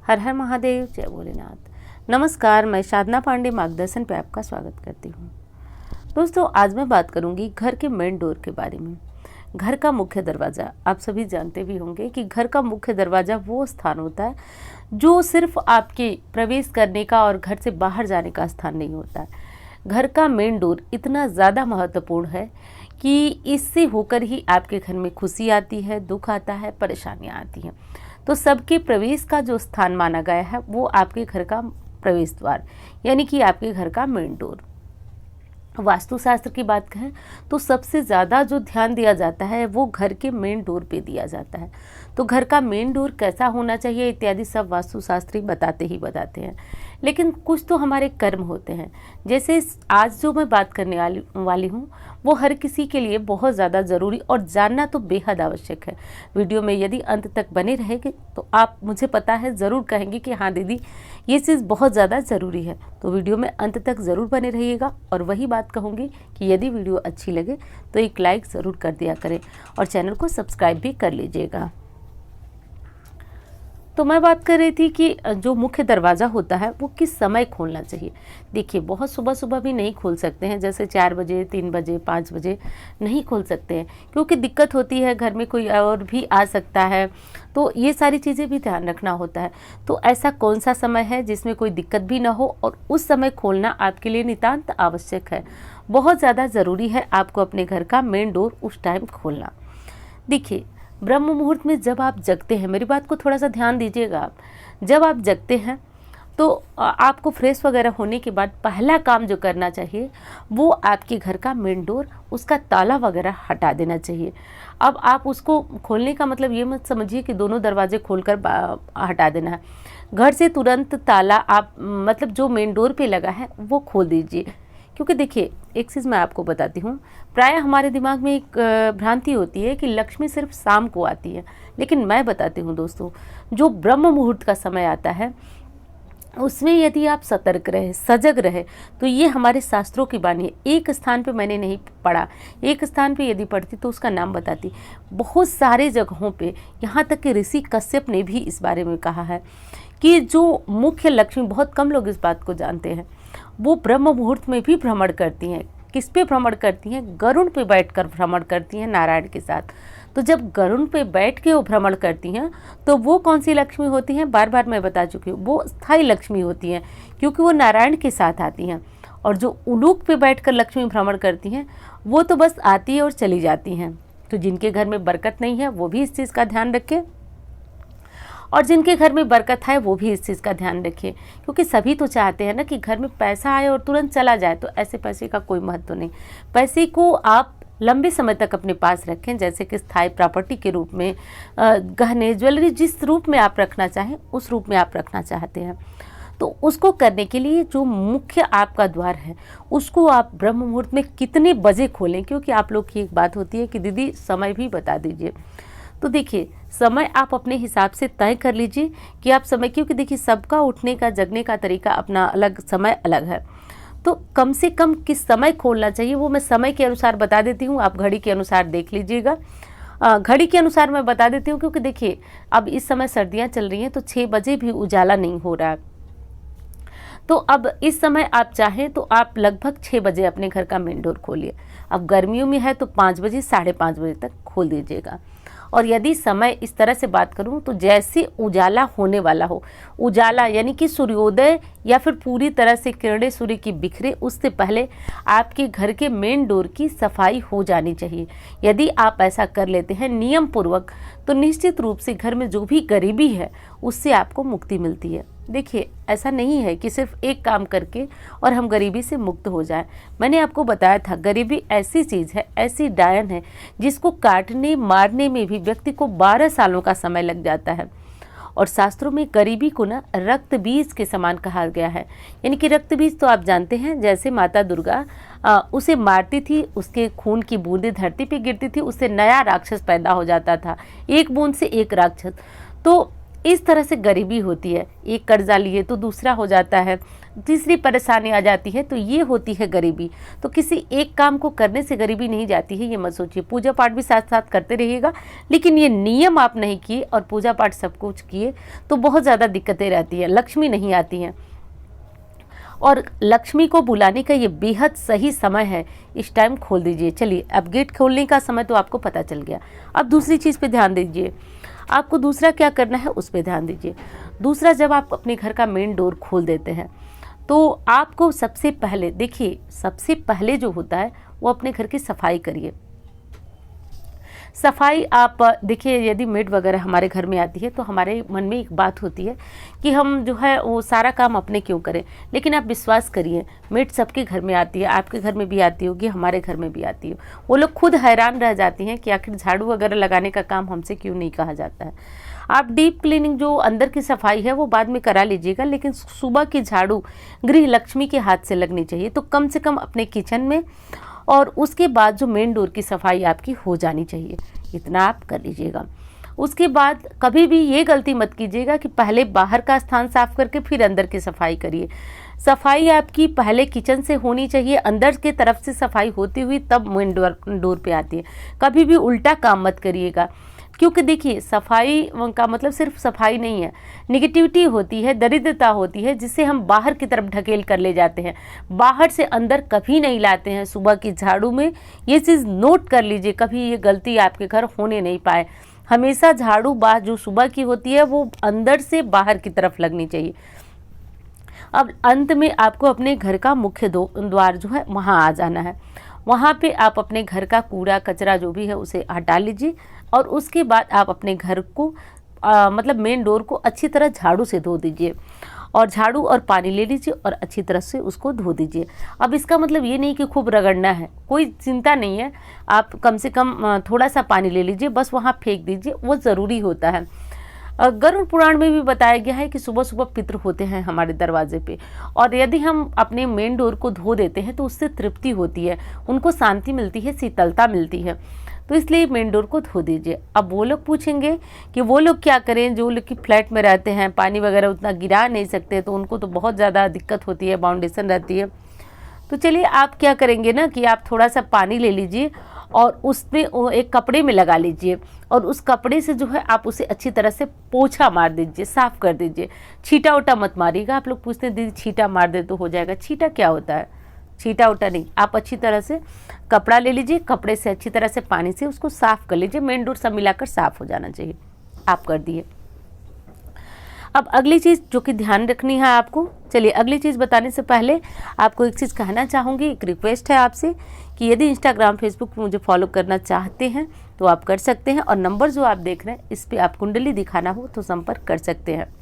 हर हर महादेव, जय भोलेनाथ। नमस्कार, मैं साधना पांडे मार्गदर्शन पे आपका स्वागत करती हूँ। दोस्तों, आज मैं बात करूँगी घर के मेन डोर के बारे में। घर का मुख्य दरवाज़ा, आप सभी जानते भी होंगे कि घर का मुख्य दरवाज़ा वो स्थान होता है जो सिर्फ आपके प्रवेश करने का और घर से बाहर जाने का स्थान नहीं होता है। घर का मेन डोर इतना ज़्यादा महत्वपूर्ण है कि इससे होकर ही आपके घर में खुशी आती है, दुख आता है, परेशानियाँ आती हैं। तो सबके प्रवेश का जो स्थान माना गया है वो आपके घर का प्रवेश द्वार, यानी कि आपके घर का मेन डोर। वास्तुशास्त्र की बात करें तो सबसे ज़्यादा जो ध्यान दिया जाता है वो घर के मेन डोर पे दिया जाता है। तो घर का मेन डोर कैसा होना चाहिए इत्यादि सब वास्तुशास्त्री बताते ही बताते हैं, लेकिन कुछ तो हमारे कर्म होते हैं। जैसे आज जो मैं बात करने वाली हूँ वो हर किसी के लिए बहुत ज़्यादा ज़रूरी और जानना तो बेहद आवश्यक है। वीडियो में यदि अंत तक बने रहेंगे तो आप, मुझे पता है, ज़रूर कहेंगे कि हाँ दीदी ये चीज़ बहुत ज़्यादा ज़रूरी है। तो वीडियो में अंत तक ज़रूर बने रहिएगा। और वही बात कहूँगी कि यदि वीडियो अच्छी लगे तो एक लाइक ज़रूर कर दिया करें और चैनल को सब्सक्राइब भी कर लीजिएगा। तो मैं बात कर रही थी कि जो मुख्य दरवाज़ा होता है वो किस समय खोलना चाहिए। देखिए, बहुत सुबह सुबह भी नहीं खोल सकते हैं, जैसे 4 बजे, 3 बजे, 5 बजे नहीं खोल सकते हैं, क्योंकि दिक्कत होती है, घर में कोई और भी आ सकता है। तो ये सारी चीज़ें भी ध्यान रखना होता है। तो ऐसा कौन सा समय है जिसमें कोई दिक्कत भी ना हो और उस समय खोलना आपके लिए नितांत आवश्यक है। बहुत ज़्यादा ज़रूरी है आपको अपने घर का मेन डोर उस टाइम खोलना। देखिए, ब्रह्म मुहूर्त में जब आप जगते हैं, मेरी बात को थोड़ा सा ध्यान दीजिएगा आप, जब आप जगते हैं तो आपको फ्रेश वगैरह होने के बाद पहला काम जो करना चाहिए वो आपके घर का मेन डोर, उसका ताला वगैरह हटा देना चाहिए। अब आप उसको खोलने का मतलब ये मत समझिए कि दोनों दरवाजे खोलकर हटा देना है। घर से तुरंत ताला आप, मतलब जो मेन डोर पे लगा है वो खोल दीजिए। क्योंकि देखिए, एक चीज़ मैं आपको बताती हूँ, प्रायः हमारे दिमाग में एक भ्रांति होती है कि लक्ष्मी सिर्फ शाम को आती है, लेकिन मैं बताती हूँ दोस्तों, जो ब्रह्म मुहूर्त का समय आता है उसमें यदि आप सतर्क रहे, सजग रहे, तो ये हमारे शास्त्रों की बानी है। एक स्थान पे मैंने नहीं पढ़ा, एक स्थान पे यदि पढ़ती तो उसका नाम बताती। बहुत सारे जगहों पे, यहाँ तक कि ऋषि कश्यप ने भी इस बारे में कहा है कि जो मुख्य लक्ष्मी, बहुत कम लोग इस बात को जानते हैं, वो ब्रह्म मुहूर्त में भी भ्रमण करती हैं। किस पे भ्रमण करती हैं? गरुड़ पे बैठकर भ्रमण करती हैं नारायण के साथ। तो जब गरुड़ पे बैठ के वो भ्रमण करती हैं तो वो कौन सी लक्ष्मी होती हैं? बार बार मैं बता चुकी हूँ, वो स्थायी लक्ष्मी होती हैं, क्योंकि वो नारायण के साथ आती हैं। और जो उलूक पे बैठकर लक्ष्मी भ्रमण करती हैं वो तो बस आती है और चली जाती हैं। तो जिनके घर में बरकत नहीं है वो भी इस चीज़ का ध्यान रखें, और जिनके घर में बरकत है वो भी इस चीज़ का ध्यान रखिए, क्योंकि सभी तो चाहते हैं ना कि घर में पैसा आए और तुरंत चला जाए। तो ऐसे पैसे का कोई महत्व नहीं। पैसे को आप लंबे समय तक अपने पास रखें, जैसे कि स्थायी प्रॉपर्टी के रूप में, गहने, ज्वेलरी, जिस रूप में आप रखना चाहें उस रूप में आप रखना चाहते हैं। तो उसको करने के लिए जो मुख्य आपका द्वार है उसको आप ब्रह्म मुहूर्त में कितने बजे खोलें, क्योंकि आप लोग की एक बात होती है कि दीदी समय भी बता दीजिए। तो देखिए, समय आप अपने हिसाब से तय कर लीजिए कि आप समय, क्योंकि देखिए सबका उठने का, जगने का तरीका अपना अलग, समय अलग है। तो कम से कम किस समय खोलना चाहिए वो मैं समय के अनुसार बता देती हूँ, आप घड़ी के अनुसार देख लीजिएगा। घड़ी के अनुसार मैं बता देती हूँ, क्योंकि देखिए अब इस समय सर्दियाँ चल रही हैं तो 6 बजे भी उजाला नहीं हो रहा है। तो अब इस समय आप चाहें तो आप लगभग 6 बजे अपने घर का मेन डोर खोलिए। अब गर्मियों में है तो 5 बजे, 5:30 बजे तक खोल दीजिएगा। और यदि समय इस तरह से बात करूं तो जैसे उजाला होने वाला हो, उजाला यानी कि सूर्योदय या फिर पूरी तरह से किरणें सूर्य की बिखरे, उससे पहले आपके घर के मेन डोर की सफाई हो जानी चाहिए। यदि आप ऐसा कर लेते हैं नियम पूर्वक तो निश्चित रूप से घर में जो भी गरीबी है उससे आपको मुक्ति मिलती है। देखिए, ऐसा नहीं है कि सिर्फ एक काम करके और हम गरीबी से मुक्त हो जाएं। मैंने आपको बताया था, गरीबी ऐसी चीज़ है, ऐसी डायन है जिसको काटने मारने में भी व्यक्ति को 12 सालों का समय लग जाता है। और शास्त्रों में गरीबी को ना रक्त बीज के समान कहा गया है। यानी कि रक्त बीज तो आप जानते हैं, जैसे माता दुर्गा उसे मारती थी, उसके खून की बूंदें धरती पे गिरती थी, उससे नया राक्षस पैदा हो जाता था, एक बूंद से एक राक्षस। तो इस तरह से गरीबी होती है। एक कर्जा लिए तो दूसरा हो जाता है, तीसरी परेशानी आ जाती है, तो ये होती है गरीबी। तो किसी एक काम को करने से गरीबी नहीं जाती है, ये मत सोचिए। पूजा पाठ भी साथ साथ करते रहिएगा, लेकिन ये नियम आप नहीं किए और पूजा पाठ सब कुछ किए तो बहुत ज़्यादा दिक्कतें रहती हैं, लक्ष्मी नहीं आती हैं। और लक्ष्मी को बुलाने का ये बेहद सही समय है, इस टाइम खोल दीजिए। चलिए, अब गेट खोलने का समय तो आपको पता चल गया। अब दूसरी चीज़ पे ध्यान दीजिए, आपको दूसरा क्या करना है उस पर ध्यान दीजिए। दूसरा, जब आप अपने घर का मेन डोर खोल देते हैं तो आपको सबसे पहले, देखिए सबसे पहले जो होता है वो अपने घर की सफाई करिए। सफाई आप देखिए, यदि मेड वगैरह हमारे घर में आती है तो हमारे मन में एक बात होती है कि हम जो है वो सारा काम अपने क्यों करें, लेकिन आप विश्वास करिए, मेड सबके घर में आती है, आपके घर में भी आती होगी, हमारे घर में भी आती है। वो लोग खुद हैरान रह जाती हैं कि आखिर झाड़ू वगैरह लगाने का काम हमसे क्यों नहीं कहा जाता है। आप डीप क्लीनिंग, जो अंदर की सफाई है वो बाद में करा लीजिएगा, लेकिन सुबह की झाड़ू गृह लक्ष्मी के हाथ से लगनी चाहिए। तो कम से कम अपने किचन में, और उसके बाद जो मेन डोर की सफाई आपकी हो जानी चाहिए, इतना आप कर लीजिएगा। उसके बाद कभी भी ये गलती मत कीजिएगा कि पहले बाहर का स्थान साफ करके फिर अंदर की सफाई करिए। सफाई आपकी पहले किचन से होनी चाहिए, अंदर के तरफ से सफाई होती हुई तब मेन डोर पे आती है। कभी भी उल्टा काम मत करिएगा, क्योंकि देखिए सफाई का मतलब सिर्फ सफाई नहीं है, निगेटिविटी होती है, दरिद्रता होती है, जिसे हम बाहर की तरफ ढकेल कर ले जाते हैं, बाहर से अंदर कभी नहीं लाते हैं। सुबह की झाड़ू में ये चीज़ नोट कर लीजिए, कभी ये गलती आपके घर होने नहीं पाए। हमेशा झाड़ू बाहर जो सुबह की होती है वो अंदर से बाहर की तरफ लगनी चाहिए। अब अंत में आपको अपने घर का मुख्य द्वार जो है वहाँ आ जाना है। वहाँ पे आप अपने घर का कूड़ा कचरा जो भी है उसे हटा लीजिए, और उसके बाद आप अपने घर को मतलब मेन डोर को अच्छी तरह झाड़ू से धो दीजिए, और झाड़ू और पानी ले लीजिए और अच्छी तरह से उसको धो दीजिए। अब इसका मतलब ये नहीं कि खूब रगड़ना है, कोई चिंता नहीं है, आप कम से कम थोड़ा सा पानी ले लीजिए, बस वहाँ फेंक दीजिए, वो ज़रूरी होता है। गरुड़ पुराण में भी बताया गया है कि सुबह सुबह पितृ होते हैं हमारे दरवाजे पे, और यदि हम अपने मेन डोर को धो देते हैं तो उससे तृप्ति होती है, उनको शांति मिलती है, शीतलता मिलती है। तो इसलिए मेन डोर को धो दीजिए। अब वो लोग पूछेंगे कि वो लोग क्या करें जो लोग कि फ्लैट में रहते हैं, पानी वगैरह उतना गिरा नहीं सकते, तो उनको तो बहुत ज़्यादा दिक्कत होती है, बाउंडेशन रहती है। तो चलिए आप क्या करेंगे ना कि आप थोड़ा सा पानी ले लीजिए और उसमें एक कपड़े में लगा लीजिए, और उस कपड़े से जो है आप उसे अच्छी तरह से पोछा मार दीजिए, साफ़ कर दीजिए। छींटा उटा मत मारिएगा। आप लोग पूछते हैं दीदी छींटा मार दे तो हो जाएगा, छींटा क्या होता है? छींटा उटा नहीं, आप अच्छी तरह से कपड़ा ले लीजिए, कपड़े से अच्छी तरह से पानी से उसको साफ़ कर लीजिए, मेन डोर सब मिलाकर साफ़ हो जाना चाहिए। आप कर दिए। अब अगली चीज़ जो कि ध्यान रखनी है आपको, चलिए अगली चीज़ बताने से पहले आपको एक चीज़ कहना चाहूँगी, एक रिक्वेस्ट है आपसे कि यदि इंस्टाग्राम फेसबुक पर मुझे फॉलो करना चाहते हैं तो आप कर सकते हैं, और नंबर जो आप देख रहे हैं इस पर आप कुंडली दिखाना हो तो संपर्क कर सकते हैं।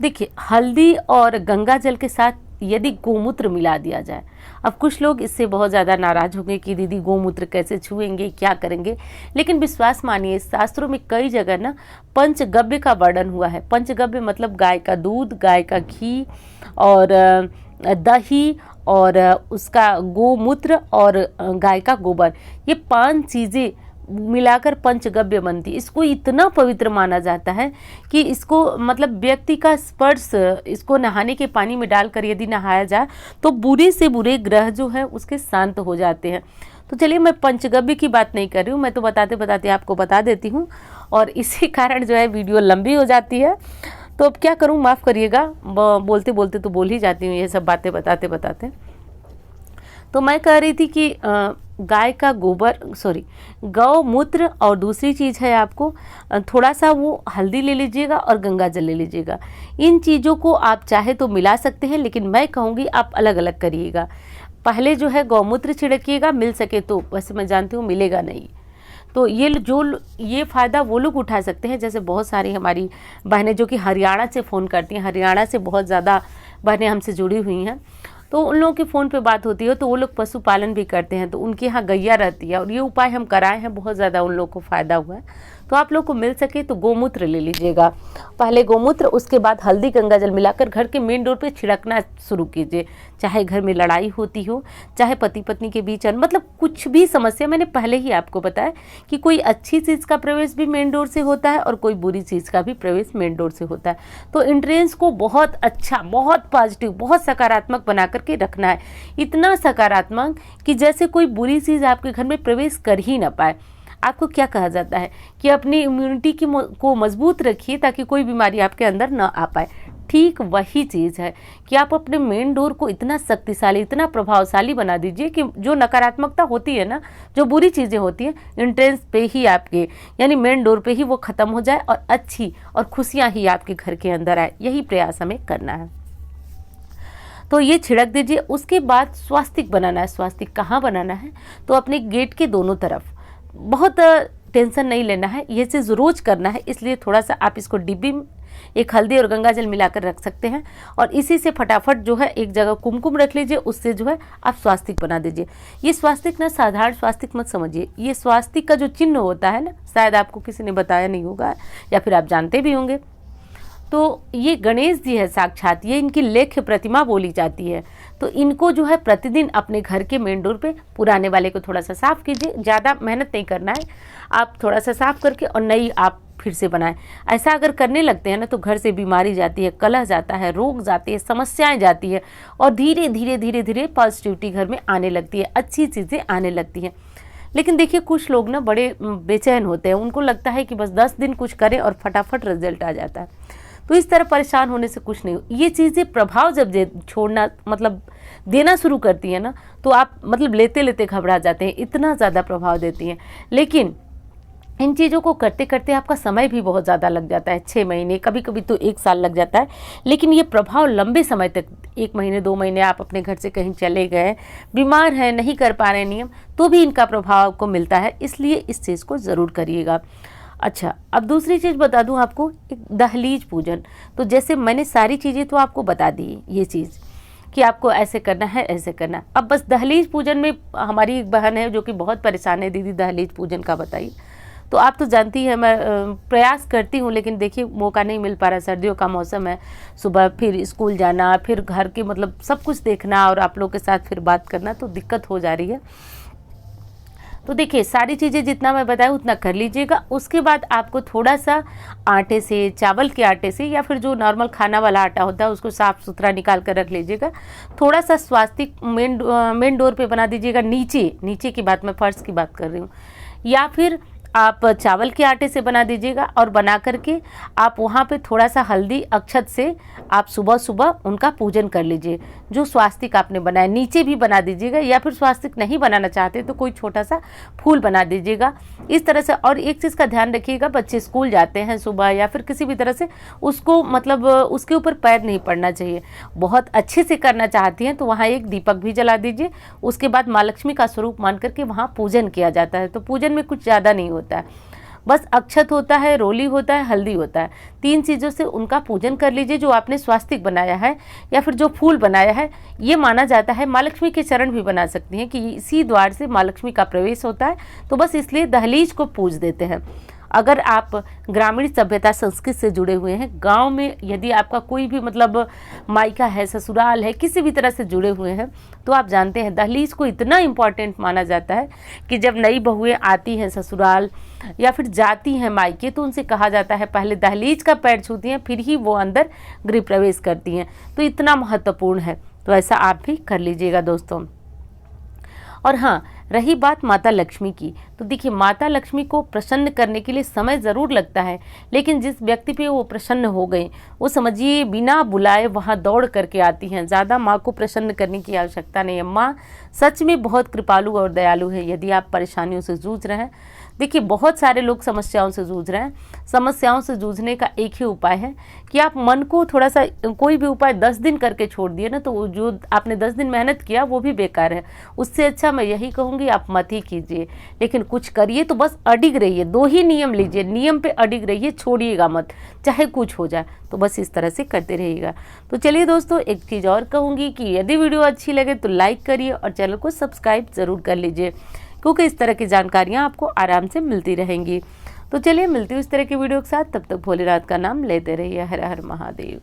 देखिए, हल्दी और गंगा जल के साथ यदि गोमूत्र मिला दिया जाए, अब कुछ लोग इससे बहुत ज़्यादा नाराज़ होंगे कि दीदी गोमूत्र कैसे छुएंगे, क्या करेंगे, लेकिन विश्वास मानिए शास्त्रों में कई जगह ना पंचगव्य का वर्णन हुआ है। पंचगव्य मतलब गाय का दूध, गाय का घी और दही और उसका गोमूत्र और गाय का गोबर, ये 5 चीज़ें मिलाकर पंचगव्य बनती। इसको इतना पवित्र माना जाता है कि इसको मतलब व्यक्ति का स्पर्श, इसको नहाने के पानी में डालकर यदि नहाया जाए तो बुरे से बुरे ग्रह जो है उसके शांत हो जाते हैं। तो चलिए मैं पंचगव्य की बात नहीं कर रही हूँ, मैं तो बताते बताते आपको बता देती हूँ, और इसी कारण जो है वीडियो लंबी हो जाती है। तो अब क्या करूँ, माफ़ करिएगा, बोलते बोलते तो बोल ही जाती हूँ ये सब बातें बताते बताते। तो मैं कह रही थी कि गाय का गोबर, गौमूत्र, और दूसरी चीज़ है आपको थोड़ा सा वो हल्दी ले लीजिएगा और गंगा जल ले लीजिएगा। इन चीज़ों को आप चाहे तो मिला सकते हैं, लेकिन मैं कहूँगी आप अलग अलग करिएगा। पहले जो है गौमूत्र छिड़किएगा, मिल सके तो, वैसे मैं जानती हूँ मिलेगा नहीं, तो ये फ़ायदा वो लोग उठा सकते हैं। जैसे बहुत सारी हमारी बहनें जो कि हरियाणा से फ़ोन करती हैं, हरियाणा से बहुत ज़्यादा बहनें हमसे जुड़ी हुई हैं, तो उन लोगों के फ़ोन पे बात होती है, तो वो लोग पशुपालन भी करते हैं, तो उनके यहाँ गैया रहती है, और ये उपाय हम कराए हैं, बहुत ज़्यादा उन लोगों को फ़ायदा हुआ है। तो आप लोग को मिल सके तो गोमूत्र ले लीजिएगा। पहले गोमूत्र, उसके बाद हल्दी गंगा जल मिलाकर घर के मेन डोर पे छिड़कना शुरू कीजिए। चाहे घर में लड़ाई होती हो, चाहे पति पत्नी के बीच, मतलब कुछ भी समस्या, मैंने पहले ही आपको बताया कि कोई अच्छी चीज़ का प्रवेश भी मेन डोर से होता है और कोई बुरी चीज़ का भी प्रवेश मेन डोर से होता है। तो एंट्रेंस को बहुत अच्छा, बहुत पॉजिटिव, बहुत सकारात्मक बना करके रखना है। इतना सकारात्मक कि जैसे कोई बुरी चीज़ आपके घर में प्रवेश कर ही ना पाए। आपको क्या कहा जाता है कि अपनी इम्यूनिटी को मजबूत रखिए ताकि कोई बीमारी आपके अंदर ना आ पाए। ठीक वही चीज़ है कि आप अपने मेन डोर को इतना शक्तिशाली, इतना प्रभावशाली बना दीजिए कि जो नकारात्मकता होती है ना, जो बुरी चीज़ें होती हैं, एंट्रेंस पे ही आपके यानी मेन डोर पे ही वो ख़त्म हो जाए और अच्छी और खुशियाँ ही आपके घर के अंदर आए। यही प्रयास हमें करना है। तो ये छिड़क दीजिए। उसके बाद स्वास्तिक बनाना है। स्वास्तिक कहाँ बनाना है? तो अपने गेट के दोनों तरफ। बहुत टेंशन नहीं लेना है, ये चीज़ रोज करना है, इसलिए थोड़ा सा आप इसको डिब्बी में एक हल्दी और गंगा जल मिलाकर रख सकते हैं और इसी से फटाफट जो है एक जगह कुमकुम रख लीजिए, उससे जो है आप स्वास्तिक बना दीजिए। ये स्वास्तिक ना साधारण स्वास्तिक मत समझिए, ये स्वास्तिक का जो चिन्ह होता है ना, शायद आपको किसी ने बताया नहीं होगा या फिर आप जानते भी होंगे। तो ये गणेश जी है साक्षात, ये इनकी लेख्य प्रतिमा बोली जाती है। तो इनको जो है प्रतिदिन अपने घर के मेन डोर पे पुराने वाले को थोड़ा सा साफ कीजिए। ज़्यादा मेहनत नहीं करना है, आप थोड़ा सा साफ करके और नई आप फिर से बनाएं। ऐसा अगर करने लगते हैं ना तो घर से बीमारी जाती है, कलह जाता है, रोग जाती है, समस्याएं जाती है और धीरे धीरे धीरे धीरे पॉजिटिविटी घर में आने लगती है, अच्छी चीज़ें आने लगती हैं। लेकिन देखिए कुछ लोग ना बड़े बेचैन होते हैं, उनको लगता है कि बस 10 दिन कुछ करें और फटाफट रिजल्ट आ जाता है। तो इस तरह परेशान होने से कुछ नहीं। ये चीज़ें प्रभाव जब छोड़ना मतलब देना शुरू करती है ना, तो आप मतलब लेते लेते घबरा जाते हैं, इतना ज़्यादा प्रभाव देती हैं। लेकिन इन चीज़ों को करते करते आपका समय भी बहुत ज़्यादा लग जाता है, 6 महीने, कभी कभी तो 1 साल लग जाता है। लेकिन ये प्रभाव लंबे समय तक, 1 महीने 2 महीने आप अपने घर से कहीं चले गए, बीमार हैं, नहीं कर पा रहे नियम, तो भी इनका प्रभाव आपको मिलता है। इसलिए इस चीज़ को ज़रूर करिएगा। अच्छा, अब दूसरी चीज़ बता दूं आपको, एक दहलीज पूजन। तो जैसे मैंने सारी चीज़ें तो आपको बता दी, ये चीज़ कि आपको ऐसे करना है, ऐसे करना है। अब बस दहलीज पूजन में हमारी एक बहन है जो कि बहुत परेशान है, दीदी दहलीज पूजन का बताइए। तो आप तो जानती हैं मैं प्रयास करती हूँ, लेकिन देखिए मौका नहीं मिल पा रहा। सर्दियों का मौसम है, सुबह फिर स्कूल जाना, फिर घर के मतलब सब कुछ देखना और आप लोग के साथ फिर बात करना, तो दिक्कत हो जा रही है। तो देखिए सारी चीज़ें जितना मैं बताया उतना कर लीजिएगा। उसके बाद आपको थोड़ा सा आटे से, चावल के आटे से या फिर जो नॉर्मल खाना वाला आटा होता है उसको साफ़ सुथरा निकाल कर रख लीजिएगा। थोड़ा सा स्वास्तिक मेन डोर पे बना दीजिएगा, नीचे की बात, मैं फर्श की बात कर रही हूँ। या फिर आप चावल के आटे से बना दीजिएगा और बना करके आप वहाँ पे थोड़ा सा हल्दी अक्षत से आप सुबह सुबह उनका पूजन कर लीजिए। जो स्वास्तिक आपने बनाया नीचे भी बना दीजिएगा, या फिर स्वास्तिक नहीं बनाना चाहते तो कोई छोटा सा फूल बना दीजिएगा इस तरह से। और एक चीज़ का ध्यान रखिएगा, बच्चे स्कूल जाते हैं सुबह या फिर किसी भी तरह से, उसको मतलब उसके ऊपर पैर नहीं पड़ना चाहिए। बहुत अच्छे से करना चाहती हैं तो वहाँ एक दीपक भी जला दीजिए। उसके बाद माँ लक्ष्मी का स्वरूप मान करके वहाँ पूजन किया जाता है। तो पूजन में कुछ ज़्यादा नहीं होता है, बस अक्षत होता है, रोली होता है, हल्दी होता है, 3 चीज़ों से उनका पूजन कर लीजिए। जो आपने स्वास्तिक बनाया है या फिर जो फूल बनाया है, ये माना जाता है माँ लक्ष्मी के चरण भी बना सकती हैं कि इसी द्वार से माँ लक्ष्मी का प्रवेश होता है। तो बस इसलिए दहलीज को पूज देते हैं। अगर आप ग्रामीण सभ्यता संस्कृति से जुड़े हुए हैं, गांव में यदि आपका कोई भी मतलब मायका है, ससुराल है, किसी भी तरह से जुड़े हुए हैं, तो आप जानते हैं दहलीज को इतना इम्पॉर्टेंट माना जाता है कि जब नई बहुएं आती हैं ससुराल या फिर जाती हैं मायके, तो उनसे कहा जाता है पहले दहलीज का पैर छूती हैं, फिर ही वो अंदर गृह प्रवेश करती हैं। तो इतना महत्वपूर्ण है, तो ऐसा आप भी कर लीजिएगा दोस्तों। और हाँ, रही बात माता लक्ष्मी की, तो देखिए माता लक्ष्मी को प्रसन्न करने के लिए समय ज़रूर लगता है, लेकिन जिस व्यक्ति पे वो प्रसन्न हो गए, वो समझिए बिना बुलाए वहाँ दौड़ करके आती हैं। ज़्यादा माँ को प्रसन्न करने की आवश्यकता नहीं है। माँ सच में बहुत कृपालु और दयालु है। यदि आप परेशानियों से जूझ रहे हैं, देखिए बहुत सारे लोग समस्याओं से जूझ रहे हैं। समस्याओं से जूझने का एक ही उपाय है कि आप मन को थोड़ा सा, कोई भी उपाय 10 दिन करके छोड़ दिए ना, तो जो आपने 10 दिन मेहनत किया वो भी बेकार है। उससे अच्छा मैं यही कहूँगी आप मत ही कीजिए, लेकिन कुछ करिए तो बस अडिग रहिए। 2 ही नियम लीजिए, नियम पे अडिग रहिए, छोड़िएगा मत, चाहे कुछ हो जाए। तो बस इस तरह से करते रहिएगा। तो चलिए दोस्तों, एक चीज़ और कहूँगी कि यदि वीडियो अच्छी लगे तो लाइक करिए और चैनल को सब्सक्राइब ज़रूर कर लीजिए, क्योंकि इस तरह की जानकारियाँ आपको आराम से मिलती रहेंगी। तो चलिए मिलती हूँ इस तरह की वीडियो के साथ, तब तक भोलेनाथ का नाम लेते रहिए। हर हर महादेव।